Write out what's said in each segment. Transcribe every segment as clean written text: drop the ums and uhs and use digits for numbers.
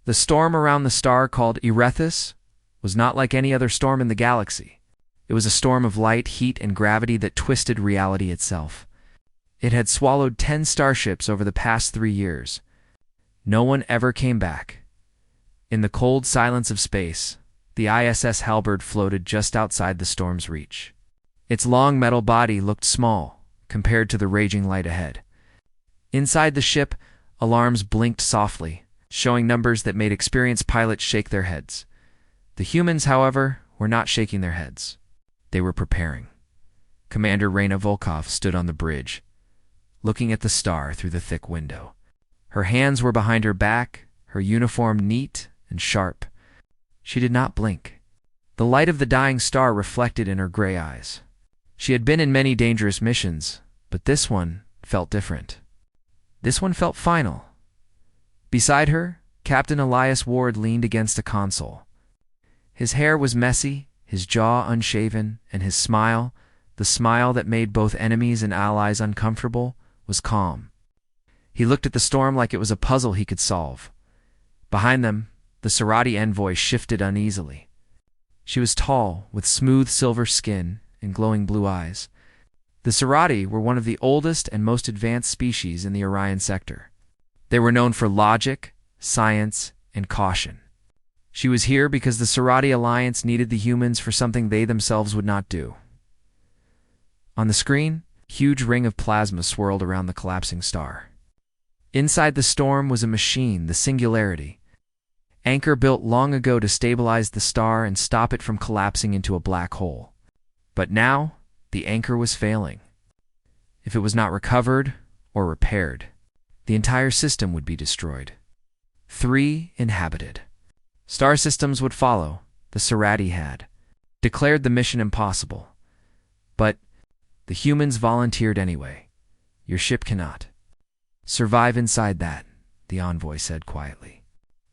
The storm around the star called Erethus was not like any other storm in the galaxy. It was a storm of light, heat, and gravity that twisted reality itself. It had swallowed 10 starships over the past 3 years. No one ever came back. In the cold silence of space, the ISS Halberd floated just outside the storm's reach. Its long metal body looked small compared to the raging light ahead. Inside the ship, alarms blinked softly, showing numbers that made experienced pilots shake their heads. The humans, however, were not shaking their heads. They were preparing. Commander Reyna Volkov stood on the bridge, looking at the star through the thick window. Her hands were behind her back, her uniform neat and sharp. She did not blink. The light of the dying star reflected in her gray eyes. She had been in many dangerous missions, but this one felt different. This one felt final. Beside her, Captain Elias Ward leaned against a console. His hair was messy, his jaw unshaven, and his smile, the smile that made both enemies and allies uncomfortable, was calm. He looked at the storm like it was a puzzle he could solve. Behind them, the Serati envoy shifted uneasily. She was tall, with smooth silver skin and glowing blue eyes. The Serati were one of the oldest and most advanced species in the Orion sector. They were known for logic, science, and caution. She was here because the Serati Alliance needed the humans for something they themselves would not do. On the screen, a huge ring of plasma swirled around the collapsing star. Inside the storm was a machine, the Singularity. Anchor built long ago to stabilize the star and stop it from collapsing into a black hole. But now, the anchor was failing. If it was not recovered or repaired, the entire system would be destroyed. 3 inhabited. Star systems would follow. The Serati had declared the mission impossible. But the humans volunteered anyway. Your ship cannot survive inside that, the envoy said quietly.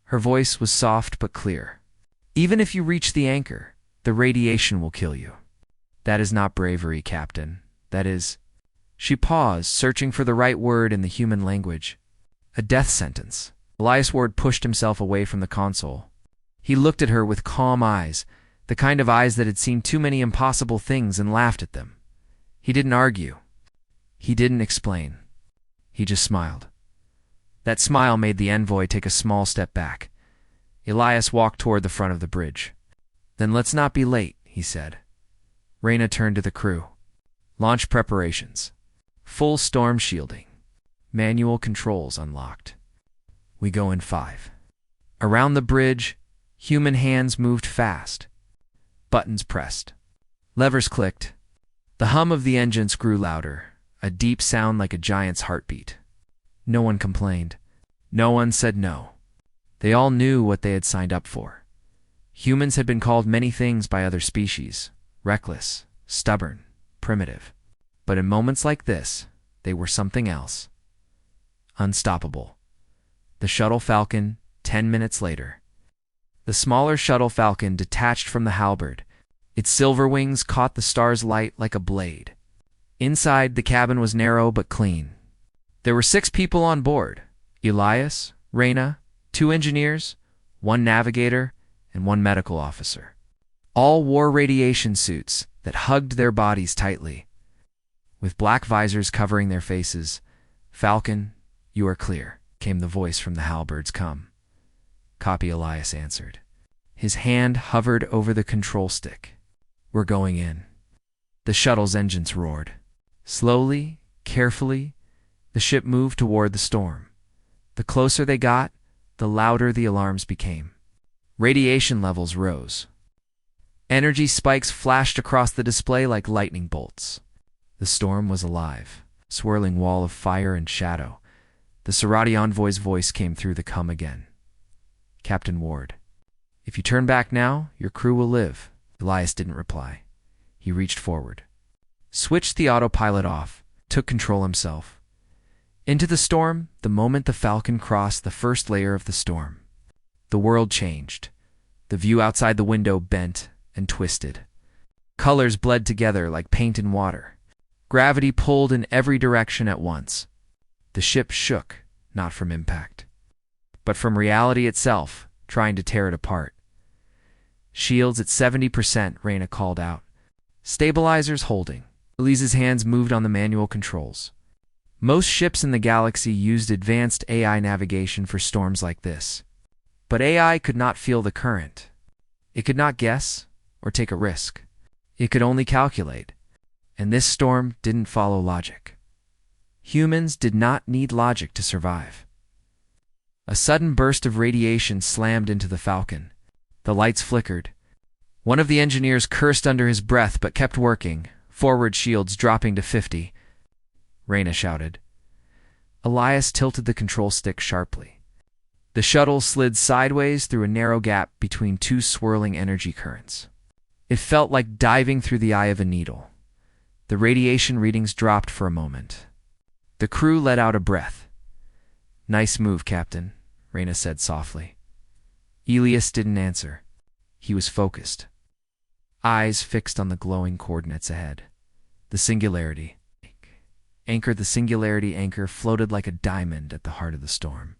Her voice was soft but clear. Even if you reach the anchor, the radiation will kill you. That is not bravery, Captain. That is... She paused, searching for the right word in the human language. A death sentence. Elias Ward pushed himself away from the console. He looked at her with calm eyes, the kind of eyes that had seen too many impossible things and laughed at them. He didn't argue. He didn't explain. He just smiled. That smile made the envoy take a small step back. Elias walked toward the front of the bridge. Then let's not be late, he said. Reyna turned to the crew. Launch preparations. Full storm shielding. Manual controls unlocked. We go in 5. Around the bridge, human hands moved fast. Buttons pressed. Levers clicked. The hum of the engines grew louder, a deep sound like a giant's heartbeat. No one complained. No one said no. They all knew what they had signed up for. Humans had been called many things by other species: reckless, stubborn, primitive. But in moments like this, they were something else. Unstoppable. The shuttle Falcon, 10 minutes later. The smaller shuttle Falcon detached from the halberd. Its silver wings caught the star's light like a blade. Inside, the cabin was narrow but clean. There were 6 people on board: Elias, Reyna, 2 engineers, 1 navigator, and 1 medical officer. All wore radiation suits that hugged their bodies tightly. With black visors covering their faces, "Falcon, you are clear," came the voice from the halberds. "Come." "Copy," Elias answered. His hand hovered over the control stick. "We're going in." The shuttle's engines roared. Slowly, carefully, the ship moved toward the storm. The closer they got, the louder the alarms became. Radiation levels rose. Energy spikes flashed across the display like lightning bolts. The storm was alive, a swirling wall of fire and shadow. The Serati envoy's voice came through the come again. "Captain Ward, if you turn back now, your crew will live." Elias didn't reply. He reached forward, switched the autopilot off, took control himself. Into the storm, the moment the Falcon crossed the first layer of the storm. The world changed. The view outside the window bent and twisted. Colors bled together like paint and water. Gravity pulled in every direction at once. The ship shook, not from impact, but from reality itself, trying to tear it apart. Shields at 70%, Reyna called out. Stabilizers holding. Elise's hands moved on the manual controls. Most ships in the galaxy used advanced AI navigation for storms like this. But AI could not feel the current. It could not guess or take a risk. It could only calculate. And this storm didn't follow logic. Humans did not need logic to survive. A sudden burst of radiation slammed into the Falcon. The lights flickered. One of the engineers cursed under his breath but kept working, forward shields dropping to 50. Reyna shouted. Elias tilted the control stick sharply. The shuttle slid sideways through a narrow gap between two swirling energy currents. It felt like diving through the eye of a needle. The radiation readings dropped for a moment. The crew let out a breath. Nice move, Captain, Reyna said softly. Elias didn't answer. He was focused. Eyes fixed on the glowing coordinates ahead. The Singularity. The Singularity anchor floated like a diamond at the heart of the storm.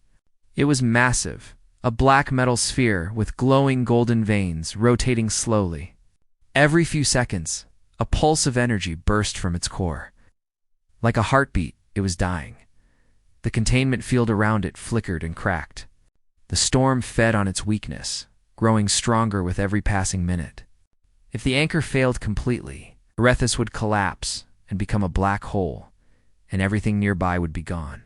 It was massive, a black metal sphere with glowing golden veins rotating slowly. Every few seconds, a pulse of energy burst from its core. Like a heartbeat, it was dying. The containment field around it flickered and cracked. The storm fed on its weakness, growing stronger with every passing minute. If the anchor failed completely, Erethus would collapse and become a black hole, and everything nearby would be gone.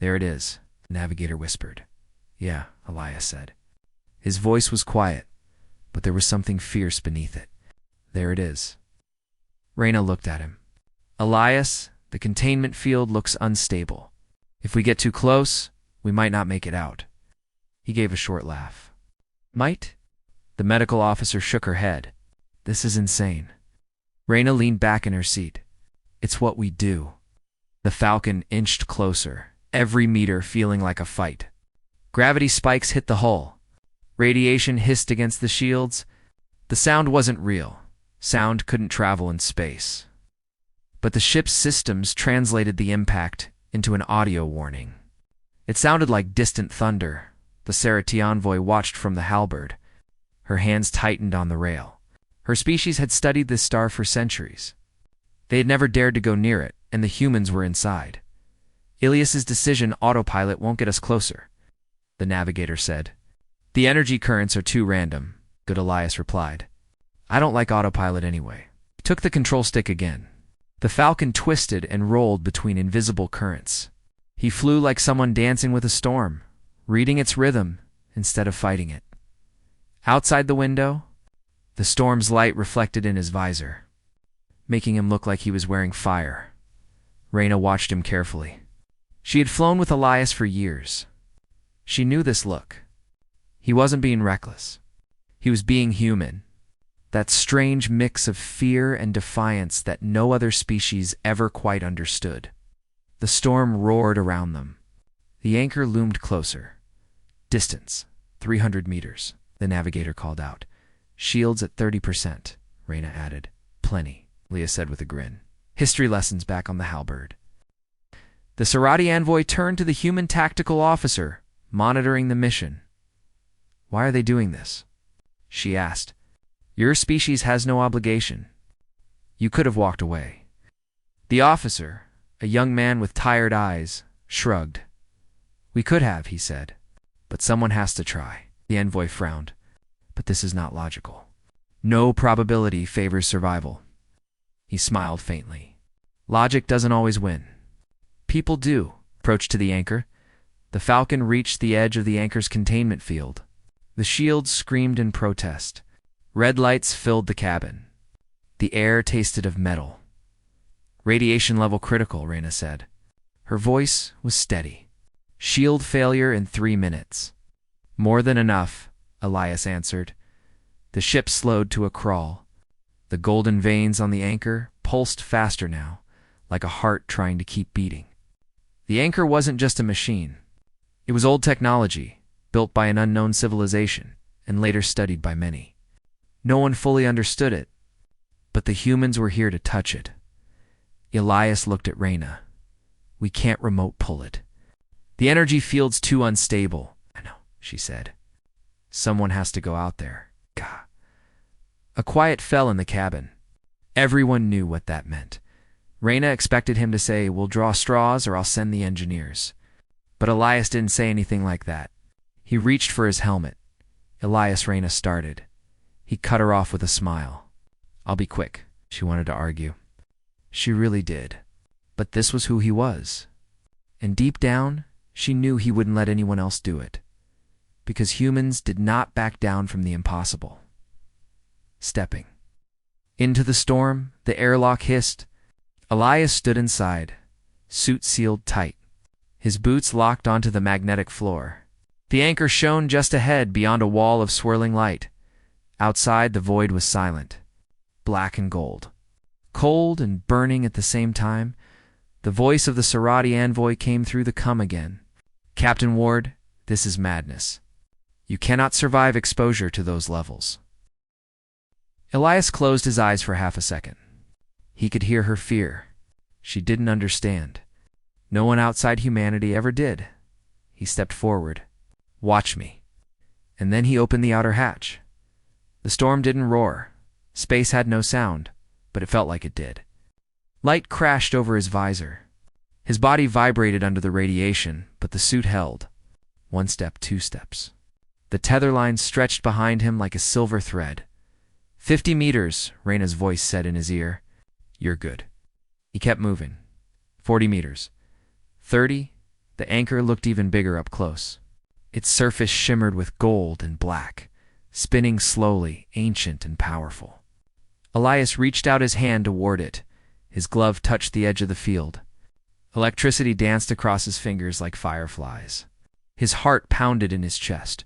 There it is, the navigator whispered. Yeah, Elias said. His voice was quiet, but there was something fierce beneath it. There it is. Reyna looked at him. Elias, the containment field looks unstable. If we get too close, we might not make it out. He gave a short laugh. Might? The medical officer shook her head. This is insane. Reyna leaned back in her seat. It's what we do. The Falcon inched closer, every meter feeling like a fight. Gravity spikes hit the hull. Radiation hissed against the shields. The sound wasn't real. Sound couldn't travel in space. But the ship's systems translated the impact into an audio warning. It sounded like distant thunder. The Sarati envoy watched from the halberd. Her hands tightened on the rail. Her species had studied this star for centuries. They had never dared to go near it, and the humans were inside. Ilias's decision autopilot won't get us closer, the navigator said. The energy currents are too random, good Elias replied. I don't like autopilot anyway. He took the control stick again. The Falcon twisted and rolled between invisible currents. He flew like someone dancing with a storm, reading its rhythm instead of fighting it. Outside the window, the storm's light reflected in his visor, making him look like he was wearing fire. Reyna watched him carefully. She had flown with Elias for years. She knew this look. He wasn't being reckless. He was being human. That strange mix of fear and defiance that no other species ever quite understood. The storm roared around them. The anchor loomed closer. Distance, 300 meters, the navigator called out. Shields at 30%, Reyna added. Plenty, Leah said with a grin. History lessons back on the halberd. The Sarati envoy turned to the human tactical officer, monitoring the mission. Why are they doing this? She asked. Your species has no obligation. You could have walked away. The officer, a young man with tired eyes, shrugged. We could have, he said. But someone has to try. The envoy frowned. But this is not logical. No probability favors survival. He smiled faintly. Logic doesn't always win. People do. Approached to the anchor. The Falcon reached the edge of the anchor's containment field. The shields screamed in protest. Red lights filled the cabin. The air tasted of metal. Radiation level critical, Reyna said. Her voice was steady. Shield failure in 3 minutes. More than enough, Elias answered. The ship slowed to a crawl. The golden veins on the anchor pulsed faster now, like a heart trying to keep beating. The anchor wasn't just a machine. It was old technology, built by an unknown civilization, and later studied by many. No one fully understood it, but the humans were here to touch it. Elias looked at Reyna. We can't remote pull it. The energy field's too unstable. she said. Someone has to go out there. Gah. A quiet fell in the cabin. Everyone knew what that meant. Reyna expected him to say, "We'll draw straws or I'll send the engineers." But Elias didn't say anything like that. He reached for his helmet. "Elias," Reyna started. He cut her off with a smile. "I'll be quick," she wanted to argue. She really did. But this was who he was. And deep down, she knew he wouldn't let anyone else do it. Because humans did not back down from the impossible. Stepping into the storm, the airlock hissed. Elias stood inside, suit sealed tight, his boots locked onto the magnetic floor. The anchor shone just ahead beyond a wall of swirling light. Outside, the void was silent, black and gold. Cold and burning at the same time, the voice of the Sarati envoy came through the come again. "Captain Ward, this is madness. You cannot survive exposure to those levels." Elias closed his eyes for half a second. He could hear her fear. She didn't understand. No one outside humanity ever did. He stepped forward. "Watch me." And then he opened the outer hatch. The storm didn't roar. Space had no sound, but it felt like it did. Light crashed over his visor. His body vibrated under the radiation, but the suit held. 1 step, 2 steps. The tether line stretched behind him like a silver thread. 50 meters, Reyna's voice said in his ear. "You're good." He kept moving. 40 meters. 30. The anchor looked even bigger up close. Its surface shimmered with gold and black, spinning slowly, ancient and powerful. Elias reached out his hand toward it. His glove touched the edge of the field. Electricity danced across his fingers like fireflies. His heart pounded in his chest.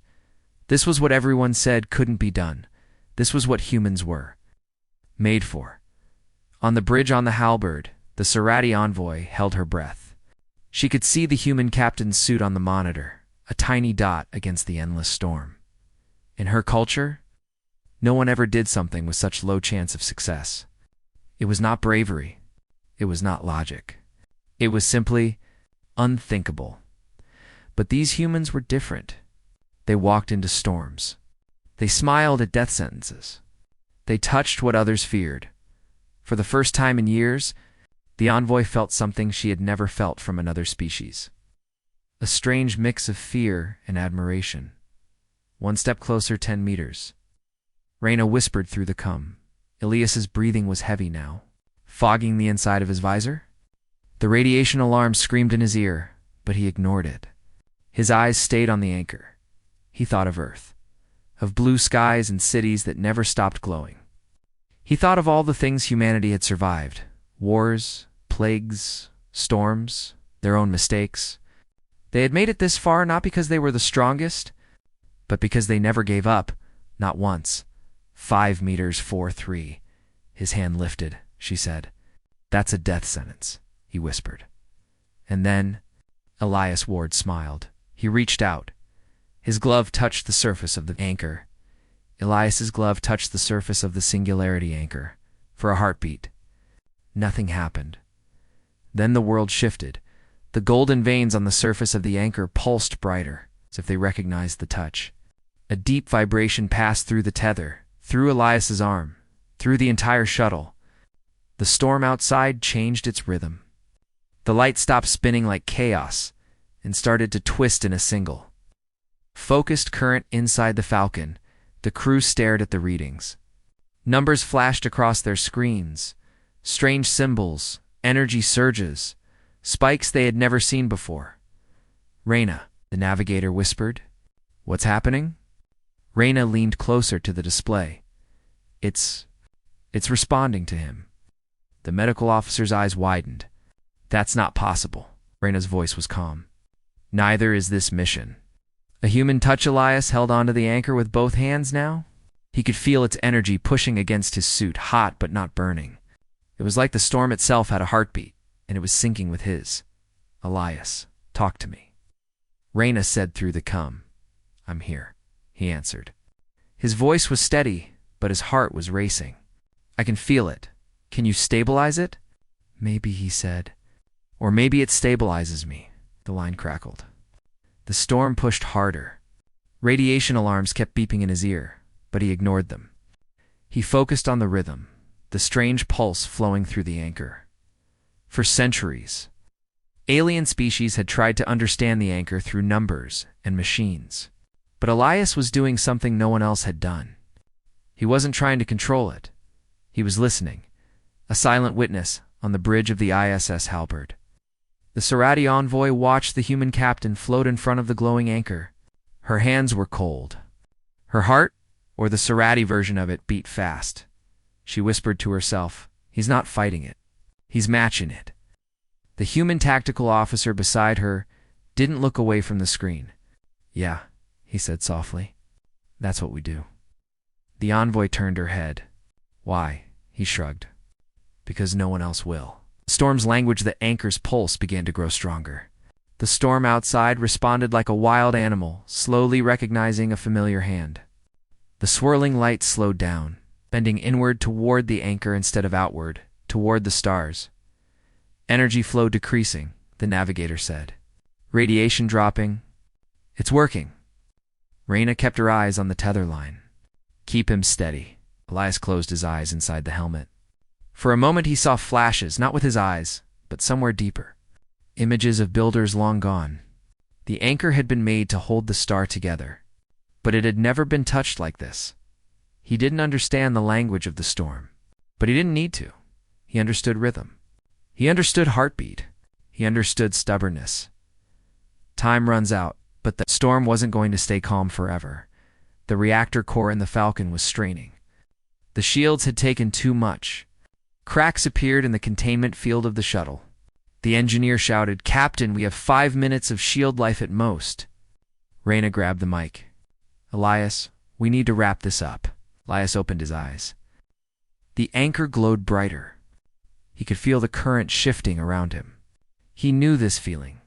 This was what everyone said couldn't be done. This was what humans were made for. On the bridge on the Halberd, the Sarati envoy held her breath. She could see the human captain's suit on the monitor, a tiny dot against the endless storm. In her culture, no one ever did something with such low chance of success. It was not bravery. It was not logic. It was simply unthinkable. But these humans were different. They walked into storms. They smiled at death sentences. They touched what others feared. For the first time in years, the envoy felt something she had never felt from another species. A strange mix of fear and admiration. 1 step closer, 10 meters. Reyna whispered through the cum. Elias's breathing was heavy now, fogging the inside of his visor. The radiation alarm screamed in his ear, but he ignored it. His eyes stayed on the anchor. He thought of Earth, of blue skies and cities that never stopped glowing. He thought of all the things humanity had survived: wars, plagues, storms, their own mistakes. They had made it this far not because they were the strongest, but because they never gave up, not once. 5 meters, 4-3. His hand lifted, she said. "That's a death sentence," he whispered. And then Elias Ward smiled. He reached out. His glove touched the surface of the anchor. Elias's glove touched the surface of the Singularity anchor. For a heartbeat. Nothing happened. Then the world shifted. The golden veins on the surface of the anchor pulsed brighter, as if they recognized the touch. A deep vibration passed through the tether, through Elias's arm, through the entire shuttle. The storm outside changed its rhythm. The light stopped spinning like chaos and started to twist in a single focused current inside the Falcon. The crew stared at the readings. Numbers flashed across their screens, strange symbols, energy surges, spikes they had never seen before. "Reyna," the navigator whispered. "What's happening?" Reyna leaned closer to the display. It's responding to him." The medical officer's eyes widened. "That's not possible." Reyna's voice was calm. "Neither is this mission." A human touch. Elias held onto the anchor with both hands now. He could feel its energy pushing against his suit, hot but not burning. It was like the storm itself had a heartbeat, and it was syncing with his. "Elias, talk to me." Reyna said through the cum. "I'm here," he answered. His voice was steady, but his heart was racing. "I can feel it. Can you stabilize it?" "Maybe," he said. "Or maybe it stabilizes me," the line crackled. The storm pushed harder. Radiation alarms kept beeping in his ear, but he ignored them. He focused on the rhythm, the strange pulse flowing through the anchor. For centuries, alien species had tried to understand the anchor through numbers and machines. But Elias was doing something no one else had done. He wasn't trying to control it. He was listening, a silent witness on the bridge of the ISS Halberd. The Sarati envoy watched the human captain float in front of the glowing anchor. Her hands were cold. Her heart, or the Sarati version of it, beat fast. She whispered to herself, "He's not fighting it. He's matching it." The human tactical officer beside her didn't look away from the screen. "Yeah," he said softly. "That's what we do." The envoy turned her head. "Why?" he shrugged. "Because no one else will." The storm's language, the anchor's pulse, began to grow stronger. The storm outside responded like a wild animal, slowly recognizing a familiar hand. The swirling light slowed down, bending inward toward the anchor instead of outward, toward the stars. Energy flow decreasing, the navigator said. Radiation dropping. "It's working." Reyna kept her eyes on the tether line. "Keep him steady." Elias closed his eyes inside the helmet. For a moment he saw flashes, not with his eyes, but somewhere deeper. Images of builders long gone. The anchor had been made to hold the star together, but it had never been touched like this. He didn't understand the language of the storm, but he didn't need to. He understood rhythm. He understood heartbeat. He understood stubbornness. Time runs out, but the storm wasn't going to stay calm forever. The reactor core in the Falcon was straining. The shields had taken too much. Cracks appeared in the containment field of the shuttle. The engineer shouted, "Captain, we have 5 minutes of shield life at most." Reyna grabbed the mic. "Elias, we need to wrap this up." Elias opened his eyes. The anchor glowed brighter. He could feel the current shifting around him. He knew this feeling.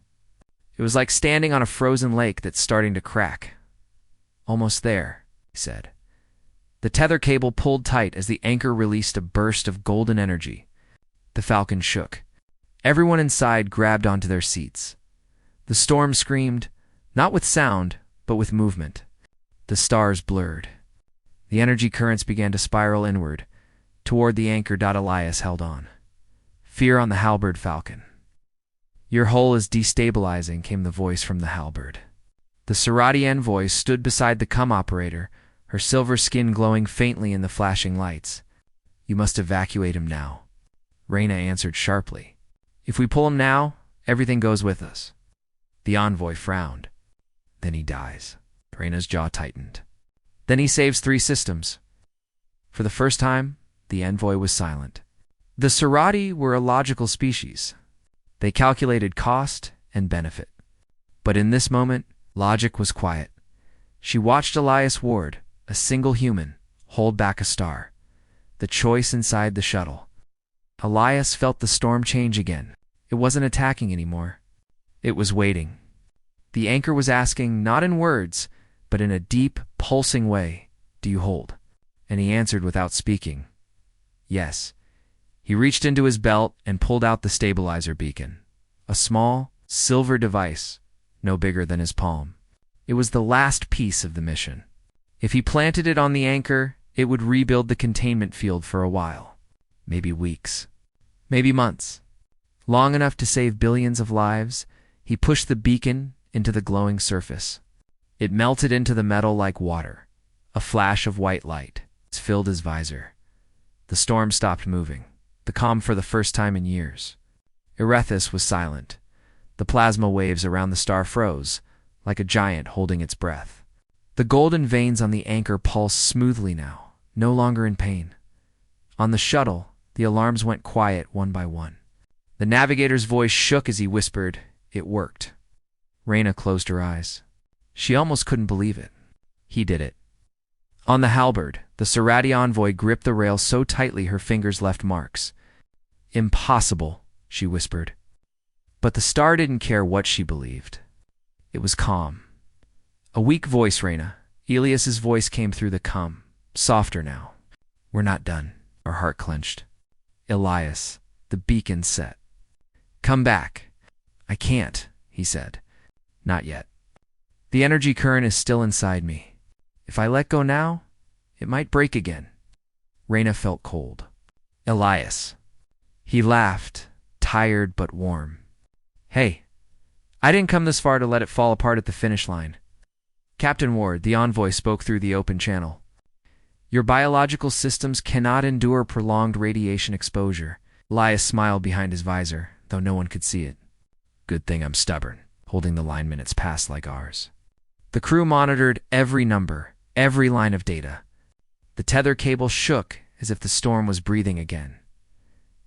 It was like standing on a frozen lake that's starting to crack. "Almost there," he said. The tether cable pulled tight as the anchor released a burst of golden energy. The Falcon shook. Everyone inside grabbed onto their seats. The storm screamed, not with sound, but with movement. The stars blurred. The energy currents began to spiral inward, toward the anchor. Elias held on. "Fear on the Halberd, Falcon." "Your hull is destabilizing," came the voice from the Halberd. The Sarati envoy stood beside the COM operator, her silver skin glowing faintly in the flashing lights. "You must evacuate him now." Reyna answered sharply. "If we pull him now, everything goes with us." The envoy frowned. "Then he dies." Reyna's jaw tightened. "Then he saves 3 systems." For the first time, the envoy was silent. The Sarati were a logical species. They calculated cost and benefit. But in this moment, logic was quiet. She watched Elias Ward, a single human, hold back a star. The choice inside the shuttle. Elias felt the storm change again. It wasn't attacking anymore. It was waiting. The anchor was asking, not in words, but in a deep, pulsing way, "Do you hold?" And he answered without speaking, "Yes." He reached into his belt and pulled out the stabilizer beacon. A small, silver device, no bigger than his palm. It was the last piece of the mission. If he planted it on the anchor, it would rebuild the containment field for a while. Maybe weeks. Maybe months. Long enough to save billions of lives. He pushed the beacon into the glowing surface. It melted into the metal like water. A flash of white light filled his visor. The storm stopped moving. The calm for the first time in years. Erethus was silent. The plasma waves around the star froze, like a giant holding its breath. The golden veins on the anchor pulsed smoothly now, no longer in pain. On the shuttle, the alarms went quiet one by one. The navigator's voice shook as he whispered, "It worked." Reyna closed her eyes. She almost couldn't believe it. He did it. On the Halberd, the Sarati envoy gripped the rail so tightly her fingers left marks. "Impossible," she whispered. But the star didn't care what she believed. It was calm. A weak voice, Reyna. Elias's voice came through the COM, softer now. "We're not done." Her heart clenched. "Elias, the beacon's set. Come back." "I can't," he said. "Not yet." The energy current is still inside me. If I let go now, it might break again. Reyna felt cold. Elias. He laughed, tired but warm. Hey, I didn't come this far to let it fall apart at the finish line. Captain Ward, the envoy, spoke through the open channel. Your biological systems cannot endure prolonged radiation exposure. Elias smiled behind his visor, though no one could see it. Good thing I'm stubborn, holding the line minutes past like ours. The crew monitored every number, every line of data. The tether cable shook as if the storm was breathing again.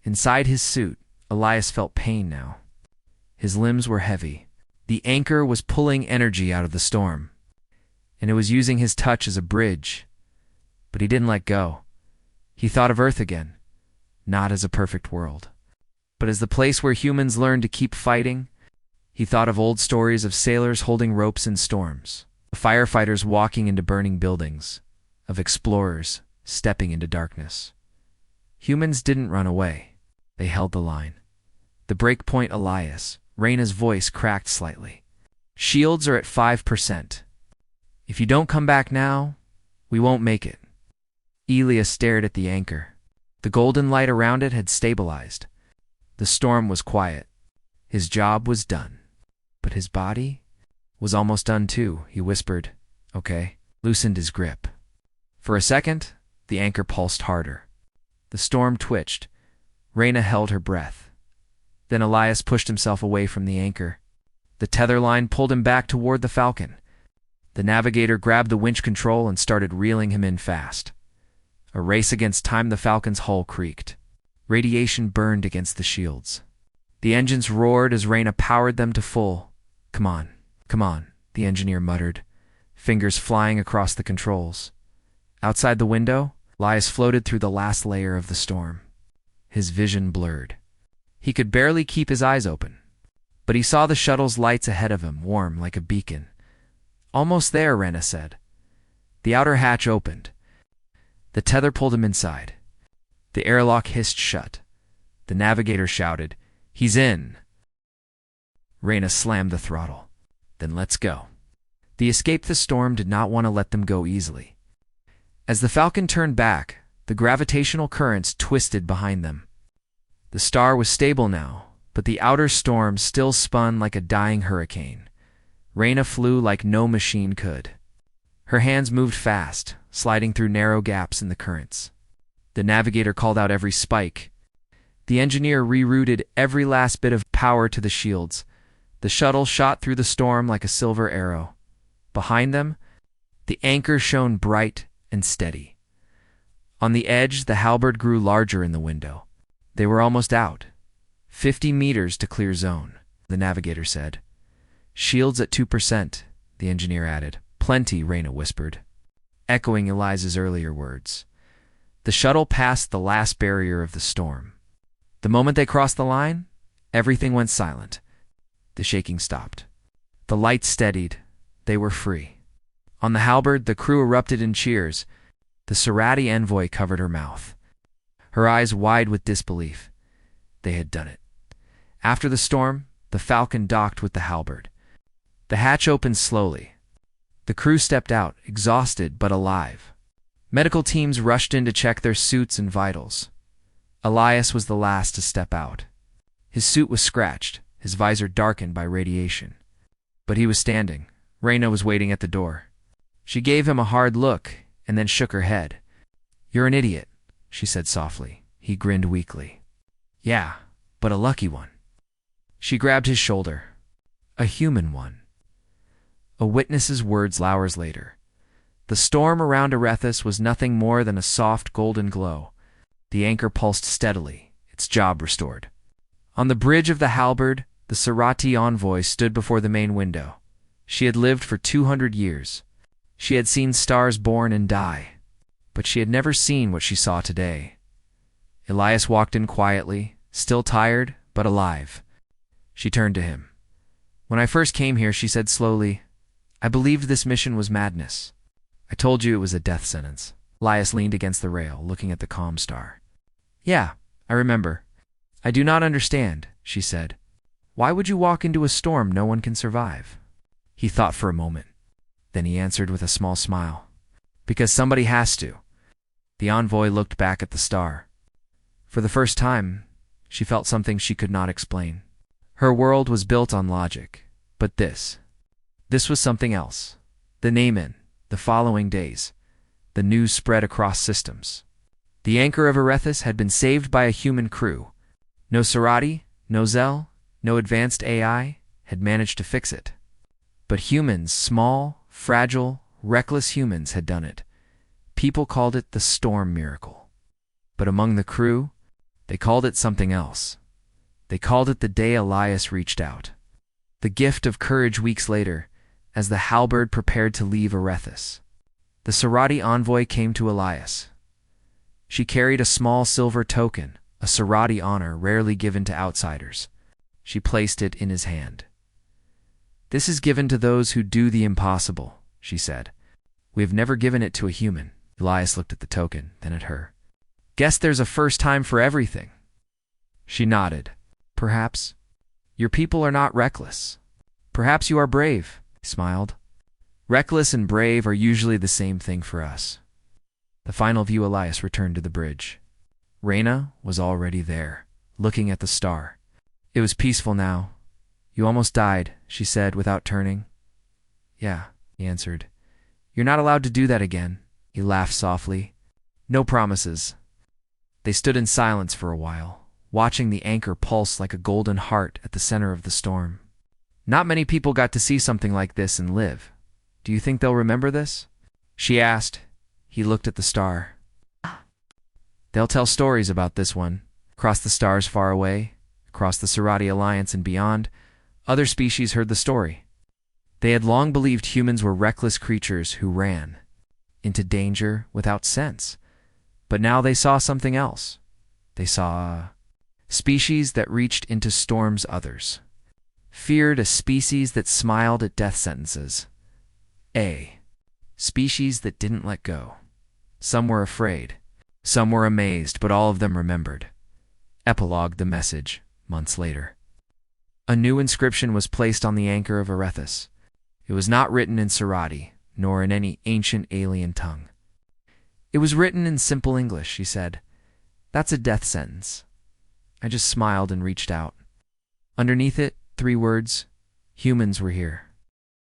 Inside his suit, Elias felt pain now. His limbs were heavy. The anchor was pulling energy out of the storm, and it was using his touch as a bridge. But he didn't let go. He thought of Earth again, not as a perfect world, but as the place where humans learn to keep fighting. He thought of old stories of sailors holding ropes in storms, of firefighters walking into burning buildings, of explorers stepping into darkness. Humans didn't run away. They held the line. The breakpoint, Elias. Reyna's voice cracked slightly. Shields are at 5%. If you don't come back now, we won't make it. Elias stared at the anchor. The golden light around it had stabilized. The storm was quiet. His job was done. But his body was almost done too, he whispered. Okay, loosened his grip. For a second, the anchor pulsed harder. The storm twitched. Reyna held her breath. Then Elias pushed himself away from the anchor. The tether line pulled him back toward the Falcon. The navigator grabbed the winch control and started reeling him in fast. A race against time. The Falcon's hull creaked. Radiation burned against the shields. The engines roared as Reyna powered them to full. Come on, the engineer muttered, fingers flying across the controls. Outside the window, Elias floated through the last layer of the storm. His vision blurred. He could barely keep his eyes open, but he saw the shuttle's lights ahead of him, warm like a beacon. Almost there, Reyna said. The outer hatch opened. The tether pulled him inside. The airlock hissed shut. The navigator shouted, "He's in!" Reyna slammed the throttle. Then let's go. The Escape the Storm did not want to let them go easily. As the Falcon turned back, the gravitational currents twisted behind them. The star was stable now, but the outer storm still spun like a dying hurricane. Reyna flew like no machine could. Her hands moved fast, sliding through narrow gaps in the currents. The navigator called out every spike. The engineer rerouted every last bit of power to the shields. The shuttle shot through the storm like a silver arrow. Behind them, the anchor shone bright and steady. On the edge, the halberd grew larger in the window. They were almost out. 50 meters to clear zone, the navigator said. Shields at 2%, the engineer added. Plenty, Reyna whispered, echoing Elias's earlier words. The shuttle passed the last barrier of the storm. The moment they crossed the line, everything went silent. The shaking stopped. The lights steadied. They were free. On the halberd, the crew erupted in cheers. The Serati envoy covered her mouth, her eyes wide with disbelief. They had done it. After the storm, the Falcon docked with the halberd. The hatch opened slowly. The crew stepped out, exhausted but alive. Medical teams rushed in to check their suits and vitals. Elias was the last to step out. His suit was scratched, his visor darkened by radiation. But he was standing. Reyna was waiting at the door. She gave him a hard look and then shook her head. "You're an idiot," she said softly. He grinned weakly. "Yeah, but a lucky one." She grabbed his shoulder. "A human one." A witness's words hours later. The storm around Erethus was nothing more than a soft golden glow. The anchor pulsed steadily, its job restored. On the bridge of the halberd, the Serati envoy stood before the main window. She had lived for 200 years. She had seen stars born and die, but she had never seen what she saw today. Elias walked in quietly, still tired, but alive. She turned to him. "When I first came here," she said slowly, "I believed this mission was madness. I told you it was a death sentence." Elias leaned against the rail, looking at the calm star. "Yeah, I remember. I do not understand," she said. "Why would you walk into a storm no one can survive?" He thought for a moment. Then he answered with a small smile. Because somebody has to. The envoy looked back at the star. For the first time, she felt something she could not explain. Her world was built on logic, but this was something else. The the following days, the news spread across systems. The anchor of Erethus had been saved by a human crew. No Sarati, no Zell, no advanced AI had managed to fix it. But humans, small, fragile, reckless humans had done it. People called it the Storm Miracle. But among the crew, they called it something else. They called it the day Elias reached out. The gift of courage weeks later, as the halberd prepared to leave Erethus. The Sarati envoy came to Elias. She carried a small silver token, a Sarati honor rarely given to outsiders. She placed it in his hand. This is given to those who do the impossible, she said. We have never given it to a human. Elias looked at the token, then at her. Guess there's a first time for everything. She nodded. Perhaps. Your people are not reckless. Perhaps you are brave, he smiled. Reckless and brave are usually the same thing for us. The final view Elias returned to the bridge. Reyna was already there, looking at the star. It was peaceful now. You almost died, she said without turning. Yeah, he answered. You're not allowed to do that again. He laughed softly. No promises. They stood in silence for a while, watching the anchor pulse like a golden heart at the center of the storm. Not many people got to see something like this and live. Do you think they'll remember this? She asked. He looked at the star. They'll tell stories about this one. Across the stars far away, across the Sarati Alliance and beyond, other species heard the story. They had long believed humans were reckless creatures who ran into danger without sense. But now they saw something else. They saw a species that reached into storms others. Feared a species that smiled at death sentences. A species that didn't let go. Some were afraid. Some were amazed, but all of them remembered. Epilogue the message, months later. A new inscription was placed on the anchor of Erethus. It was not written in Sarati, nor in any ancient alien tongue. It was written in simple English, she said. That's a death sentence. I just smiled and reached out. Underneath it, 3 words. Humans were here.